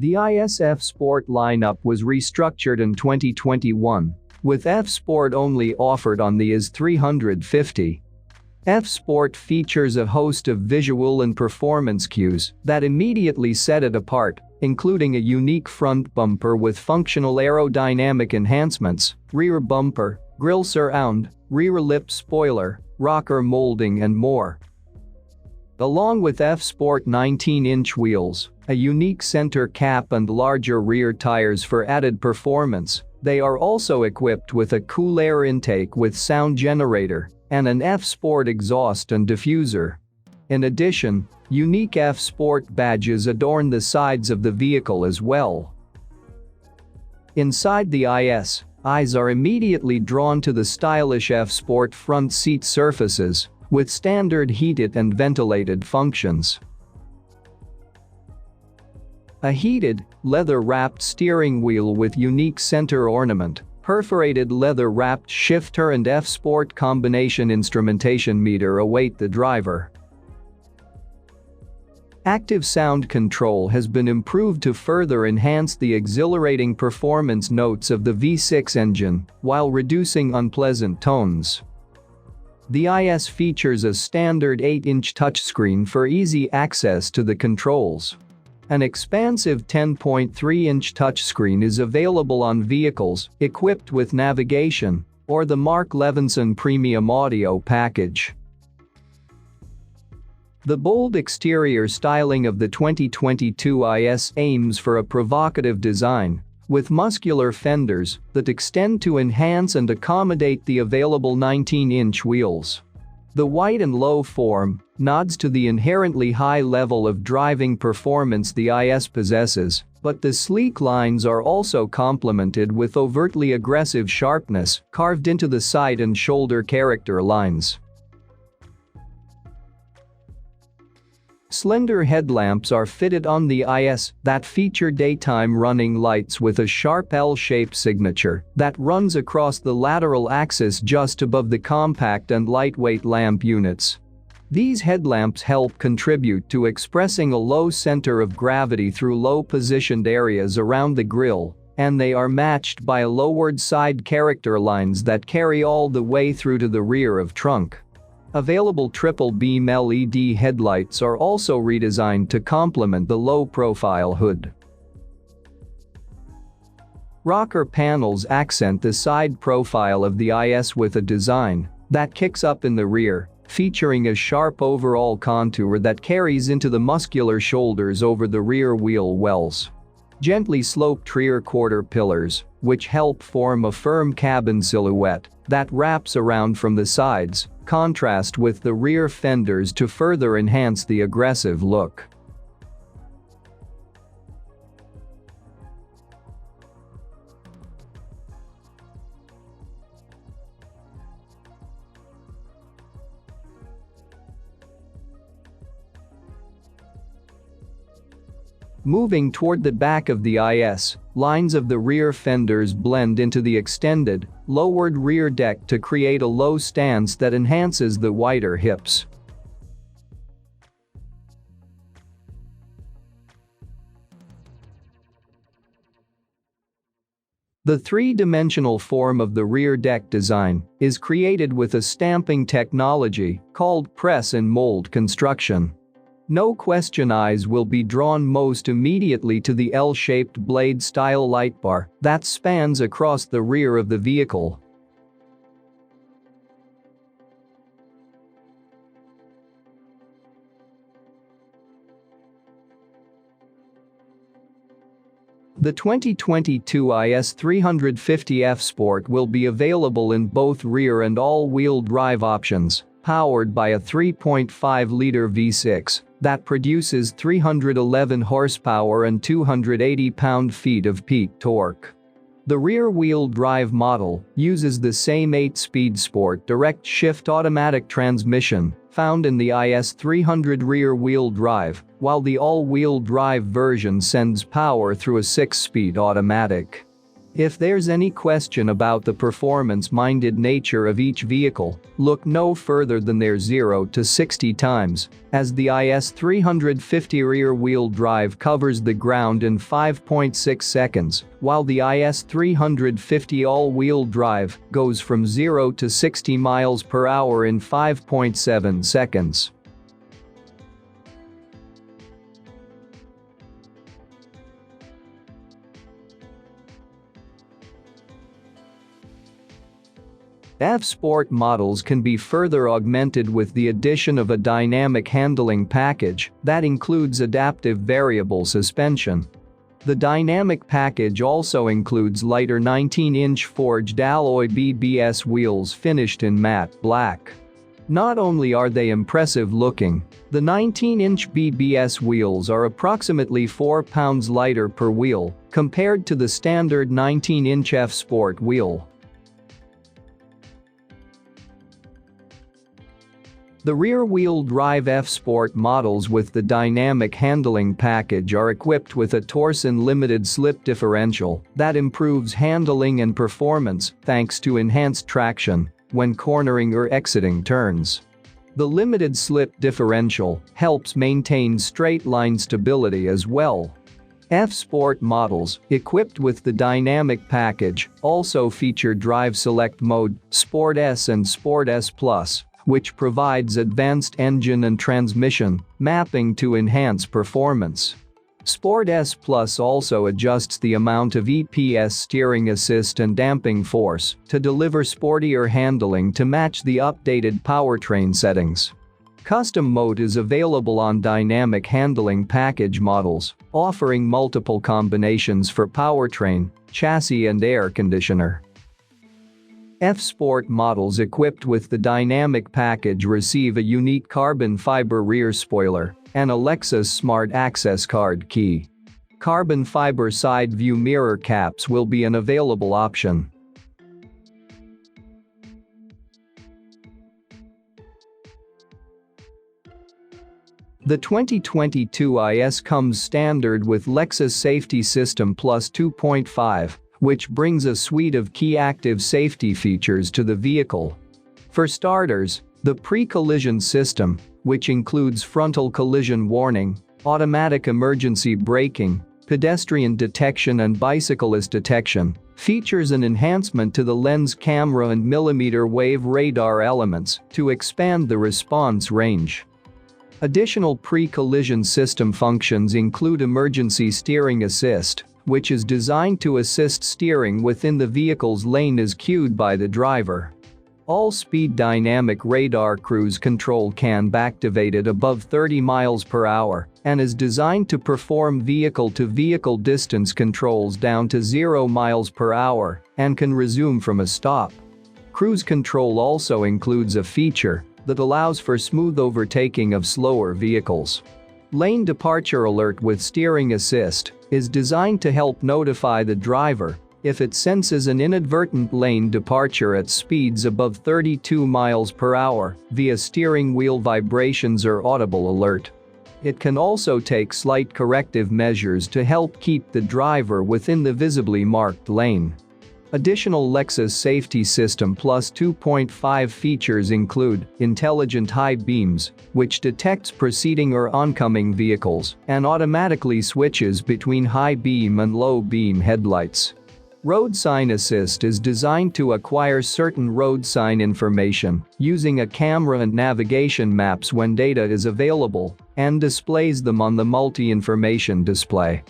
The ISF Sport lineup was restructured in 2021, with F Sport only offered on the IS 350. F Sport features a host of visual and performance cues that immediately set it apart, including a unique front bumper with functional aerodynamic enhancements, rear bumper, grille surround, rear lip spoiler, rocker molding and more. Along with F Sport 19-inch wheels, a unique center cap and larger rear tires for added performance, they are also equipped with a cool air intake with sound generator and an F Sport exhaust and diffuser. In addition, unique F Sport badges adorn the sides of the vehicle as well. Inside the IS, eyes are immediately drawn to the stylish F Sport front seat surfaces, with standard heated and ventilated functions. A heated, leather-wrapped steering wheel with unique center ornament, perforated leather-wrapped shifter and F Sport combination instrumentation meter await the driver. Active sound control has been improved to further enhance the exhilarating performance notes of the V6 engine while reducing unpleasant tones. The IS features a standard 8-inch touchscreen for easy access to the controls. An expansive 10.3-inch touchscreen is available on vehicles equipped with navigation or the Mark Levinson Premium Audio package. The bold exterior styling of the 2022 IS aims for a provocative design, with muscular fenders that extend to enhance and accommodate the available 19-inch wheels. The wide and low form nods to the inherently high level of driving performance the IS possesses, but the sleek lines are also complemented with overtly aggressive sharpness carved into the side and shoulder character lines. Slender headlamps are fitted on the IS that feature daytime running lights with a sharp L-shaped signature that runs across the lateral axis just above the compact and lightweight lamp units. These headlamps help contribute to expressing a low center of gravity through low-positioned areas around the grille, and they are matched by lowered side character lines that carry all the way through to the rear of trunk. Available triple-beam LED headlights are also redesigned to complement the low-profile hood. Rocker panels accent the side profile of the IS with a design that kicks up in the rear, featuring a sharp overall contour that carries into the muscular shoulders over the rear wheel wells. Gently sloped rear quarter pillars, which help form a firm cabin silhouette that wraps around from the sides, contrast with the rear fenders to further enhance the aggressive look. Moving toward the back of the IS, lines of the rear fenders blend into the extended, lowered rear deck to create a low stance that enhances the wider hips. The three-dimensional form of the rear deck design is created with a stamping technology called press and mold construction. No question, eyes will be drawn most immediately to the L-shaped blade-style light bar that spans across the rear of the vehicle. The 2022 IS 350F Sport will be available in both rear and all-wheel drive options, powered by a 3.5-liter V6 that produces 311 horsepower and 280 pound-feet of peak torque. The rear-wheel drive model uses the same 8-speed Sport direct shift automatic transmission found in the IS 300 rear-wheel drive, while the all-wheel drive version sends power through a 6-speed automatic. If there's any question about the performance-minded nature of each vehicle, look no further than their 0 to 60 times, as the IS350 rear-wheel drive covers the ground in 5.6 seconds, while the IS350 all-wheel drive goes from 0 to 60 miles per hour in 5.7 seconds. F-Sport models can be further augmented with the addition of a dynamic handling package that includes adaptive variable suspension. The dynamic package also includes lighter 19-inch forged alloy BBS wheels finished in matte black. Not only are they impressive looking, the 19-inch BBS wheels are approximately 4 pounds lighter per wheel compared to the standard 19-inch F-Sport wheel. The rear-wheel drive F-Sport models with the dynamic handling package are equipped with a torsion limited slip differential that improves handling and performance thanks to enhanced traction when cornering or exiting turns. The limited slip differential helps maintain straight-line stability as well. F-Sport models equipped with the dynamic package also feature Drive Select Mode, Sport S and Sport S Plus, which provides advanced engine and transmission mapping to enhance performance. Sport S Plus also adjusts the amount of EPS steering assist and damping force to deliver sportier handling to match the updated powertrain settings. Custom mode is available on dynamic handling package models, offering multiple combinations for powertrain, chassis and air conditioner. F-Sport models equipped with the dynamic package receive a unique carbon fiber rear spoiler and a Lexus Smart Access card key. Carbon fiber side view mirror caps will be an available option. The 2022 IS comes standard with Lexus Safety System Plus 2.5. Which brings a suite of key active safety features to the vehicle. For starters, the pre-collision system, which includes frontal collision warning, automatic emergency braking, pedestrian detection and bicyclist detection, features an enhancement to the lens camera and millimeter wave radar elements to expand the response range. Additional pre-collision system functions include emergency steering assist, which is designed to assist steering within the vehicle's lane as cued by the driver. All-speed dynamic radar cruise control can be activated above 30 miles per hour and is designed to perform vehicle-to-vehicle distance controls down to 0 miles per hour and can resume from a stop. Cruise control also includes a feature that allows for smooth overtaking of slower vehicles. Lane departure alert with steering assist is designed to help notify the driver if it senses an inadvertent lane departure at speeds above 32 miles per hour via steering wheel vibrations or audible alert. It can also take slight corrective measures to help keep the driver within the visibly marked lane. Additional Lexus Safety System Plus 2.5 features include intelligent high beams, which detects preceding or oncoming vehicles and automatically switches between high beam and low beam headlights. Road sign assist is designed to acquire certain road sign information using a camera and navigation maps when data is available and displays them on the multi-information display.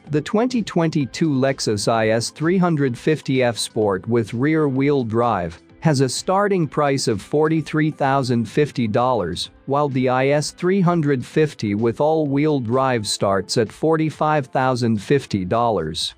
The 2022 Lexus IS350 F-Sport with rear-wheel drive has a starting price of $43,050, while the IS350 with all-wheel drive starts at $45,050.